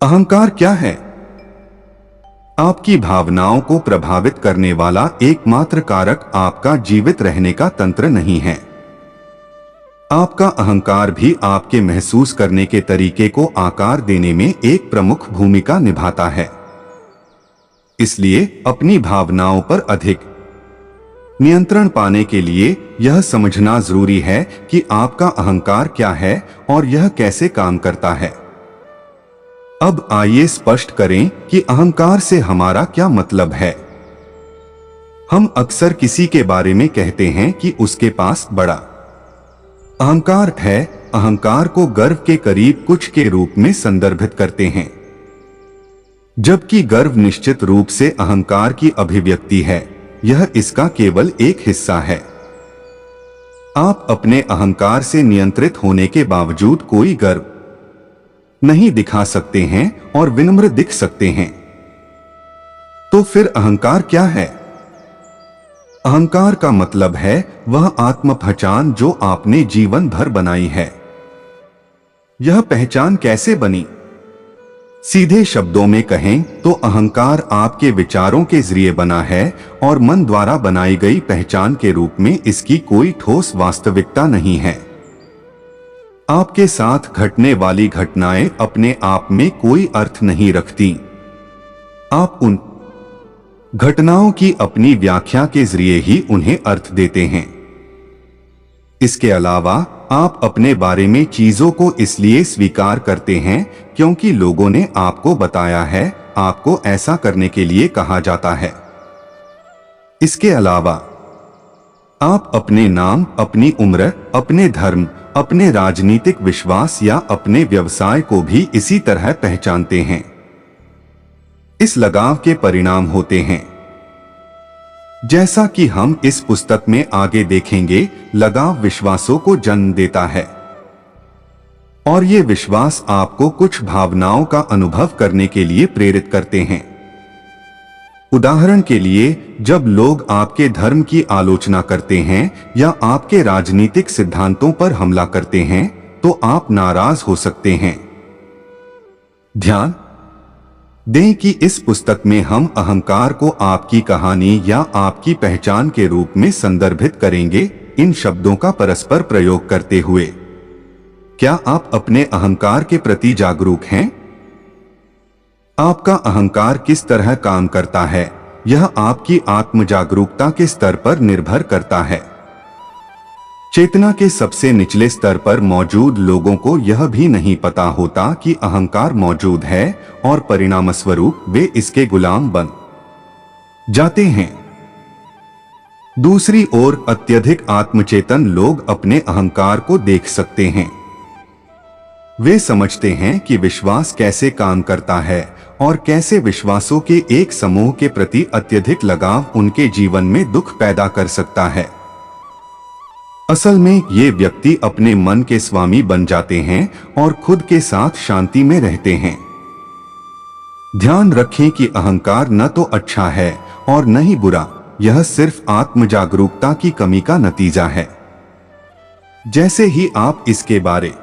अहंकार क्या है? आपकी भावनाओं को प्रभावित करने वाला एकमात्र कारक आपका जीवित रहने का तंत्र नहीं है। आपका अहंकार भी आपके महसूस करने के तरीके को आकार देने में एक प्रमुख भूमिका निभाता है। इसलिए अपनी भावनाओं पर अधिक नियंत्रण पाने के लिए यह समझना जरूरी है कि आपका अहंकार क्या है और यह कैसे काम करता है। अब आइए स्पष्ट करें कि अहंकार से हमारा क्या मतलब है। हम अक्सर किसी के बारे में कहते हैं कि उसके पास बड़ा अहंकार है। अहंकार को गर्व के करीब कुछ के रूप में संदर्भित करते हैं, जबकि गर्व निश्चित रूप से अहंकार की अभिव्यक्ति है। यह इसका केवल एक हिस्सा है। आप अपने अहंकार से नियंत्रित होने के बावजूद कोई गर्व नहीं दिखा सकते हैं और विनम्र दिख सकते हैं। तो फिर अहंकार क्या है? अहंकार का मतलब है वह आत्म पहचान जो आपने जीवन भर बनाई है। यह पहचान कैसे बनी? सीधे शब्दों में कहें तो अहंकार आपके विचारों के जरिए बना है और मन द्वारा बनाई गई पहचान के रूप में इसकी कोई ठोस वास्तविकता नहीं है। आपके साथ घटने वाली घटनाएं अपने आप में कोई अर्थ नहीं रखती। आप उन घटनाओं की अपनी व्याख्या के जरिए ही उन्हें अर्थ देते हैं। इसके अलावा आप अपने बारे में चीजों को इसलिए स्वीकार करते हैं क्योंकि लोगों ने आपको बताया है, आपको ऐसा करने के लिए कहा जाता है। इसके अलावा आप अपने नाम, अपनी उम्र, अपने धर्म, अपने राजनीतिक विश्वास या अपने व्यवसाय को भी इसी तरह पहचानते हैं। इस लगाव के परिणाम होते हैं। जैसा कि हम इस पुस्तक में आगे देखेंगे, लगाव विश्वासों को जन्म देता है और ये विश्वास आपको कुछ भावनाओं का अनुभव करने के लिए प्रेरित करते हैं। उदाहरण के लिए, जब लोग आपके धर्म की आलोचना करते हैं या आपके राजनीतिक सिद्धांतों पर हमला करते हैं, तो आप नाराज हो सकते हैं। ध्यान दें कि इस पुस्तक में हम अहंकार को आपकी कहानी या आपकी पहचान के रूप में संदर्भित करेंगे, इन शब्दों का परस्पर प्रयोग करते हुए। क्या आप अपने अहंकार के प्रति जागरूक हैं? आपका अहंकार किस तरह काम करता है, यह आपकी आत्म जागरूकता के स्तर पर निर्भर करता है। चेतना के सबसे निचले स्तर पर मौजूद लोगों को यह भी नहीं पता होता कि अहंकार मौजूद है और परिणामस्वरूप वे इसके गुलाम बन जाते हैं। दूसरी ओर, अत्यधिक आत्मचेतन लोग अपने अहंकार को देख सकते हैं। वे समझते हैं कि विश्वास कैसे काम करता है और कैसे विश्वासों के एक समूह के प्रति अत्यधिक लगाव उनके जीवन में दुख पैदा कर सकता है। असल में ये व्यक्ति अपने मन के स्वामी बन जाते हैं और खुद के साथ शांति में रहते हैं। ध्यान रखें कि अहंकार न तो अच्छा है और न ही बुरा, यह सिर्फ आत्म जागरूकता की कमी का नतीजा है। जैसे ही आप इसके बारे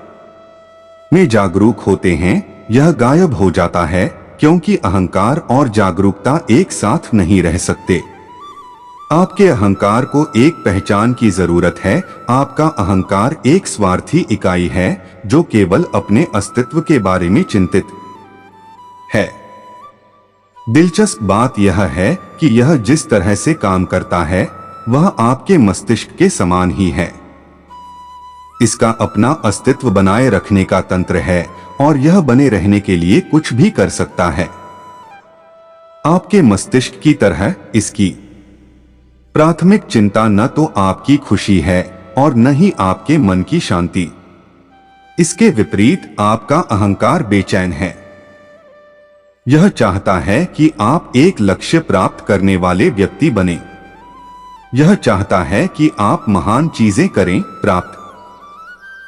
में जागरूक होते हैं, यह गायब हो जाता है, क्योंकि अहंकार और जागरूकता एक साथ नहीं रह सकते। आपके अहंकार को एक पहचान की जरूरत है। आपका अहंकार एक स्वार्थी इकाई है जो केवल अपने अस्तित्व के बारे में चिंतित है। दिलचस्प बात यह है कि यह जिस तरह से काम करता है वह आपके मस्तिष्क के समान ही है। इसका अपना अस्तित्व बनाए रखने का तंत्र है और यह बने रहने के लिए कुछ भी कर सकता है। आपके मस्तिष्क की तरह इसकी प्राथमिक चिंता न तो आपकी खुशी है और न ही आपके मन की शांति। इसके विपरीत आपका अहंकार बेचैन है। यह चाहता है कि आप एक लक्ष्य प्राप्त करने वाले व्यक्ति बने। यह चाहता है कि आप महान चीजें करें, प्राप्त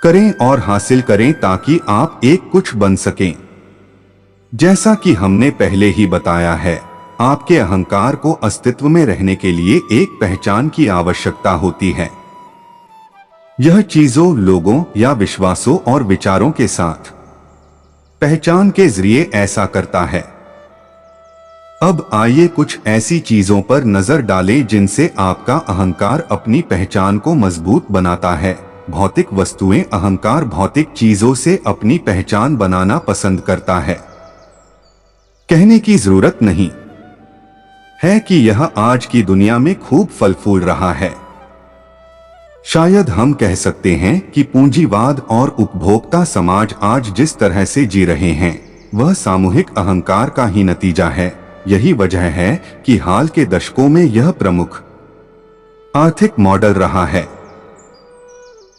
करें और हासिल करें ताकि आप एक कुछ बन सकें। जैसा कि हमने पहले ही बताया है, आपके अहंकार को अस्तित्व में रहने के लिए एक पहचान की आवश्यकता होती है। यह चीजों, लोगों या विश्वासों और विचारों के साथ पहचान के जरिए ऐसा करता है। अब आइए कुछ ऐसी चीजों पर नजर डालें जिनसे आपका अहंकार अपनी पहचान को मजबूत बनाता है। भौतिक वस्तुएं। अहंकार भौतिक चीजों से अपनी पहचान बनाना पसंद करता है। कहने की जरूरत नहीं है कि यह आज की दुनिया में खूब फल फूल रहा है। शायद हम कह सकते हैं कि पूंजीवाद और उपभोक्ता समाज आज जिस तरह से जी रहे हैं वह सामूहिक अहंकार का ही नतीजा है। यही वजह है कि हाल के दशकों में यह प्रमुख आर्थिक मॉडल रहा है।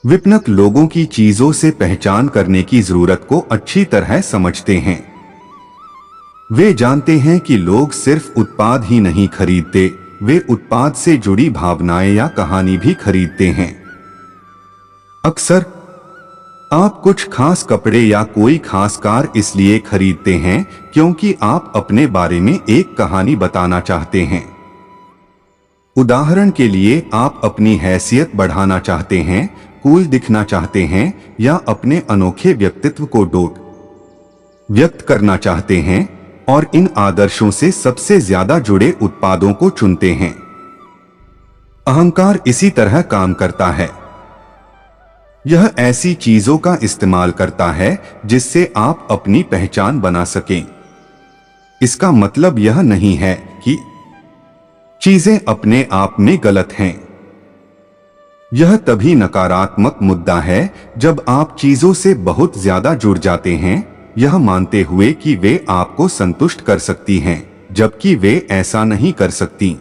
विपणक लोगों की चीजों से पहचान करने की जरूरत को अच्छी तरह समझते हैं। वे जानते हैं कि लोग सिर्फ उत्पाद ही नहीं खरीदते, वे उत्पाद से जुड़ी भावनाएं या कहानी भी खरीदते हैं। अक्सर आप कुछ खास कपड़े या कोई खास कार इसलिए खरीदते हैं क्योंकि आप अपने बारे में एक कहानी बताना चाहते हैं। उदाहरण के लिए आप अपनी हैसियत बढ़ाना चाहते हैं, कूल दिखना चाहते हैं या अपने अनोखे व्यक्तित्व को व्यक्त करना चाहते हैं और इन आदर्शों से सबसे ज्यादा जुड़े उत्पादों को चुनते हैं। अहंकार इसी तरह काम करता है। यह ऐसी चीजों का इस्तेमाल करता है जिससे आप अपनी पहचान बना सकें। इसका मतलब यह नहीं है कि चीजें अपने आप में गलत हैं। यह तभी नकारात्मक मुद्दा है जब आप चीजों से बहुत ज्यादा जुड़ जाते हैं, यह मानते हुए कि वे आपको संतुष्ट कर सकती हैं, जबकि वे ऐसा नहीं कर सकती।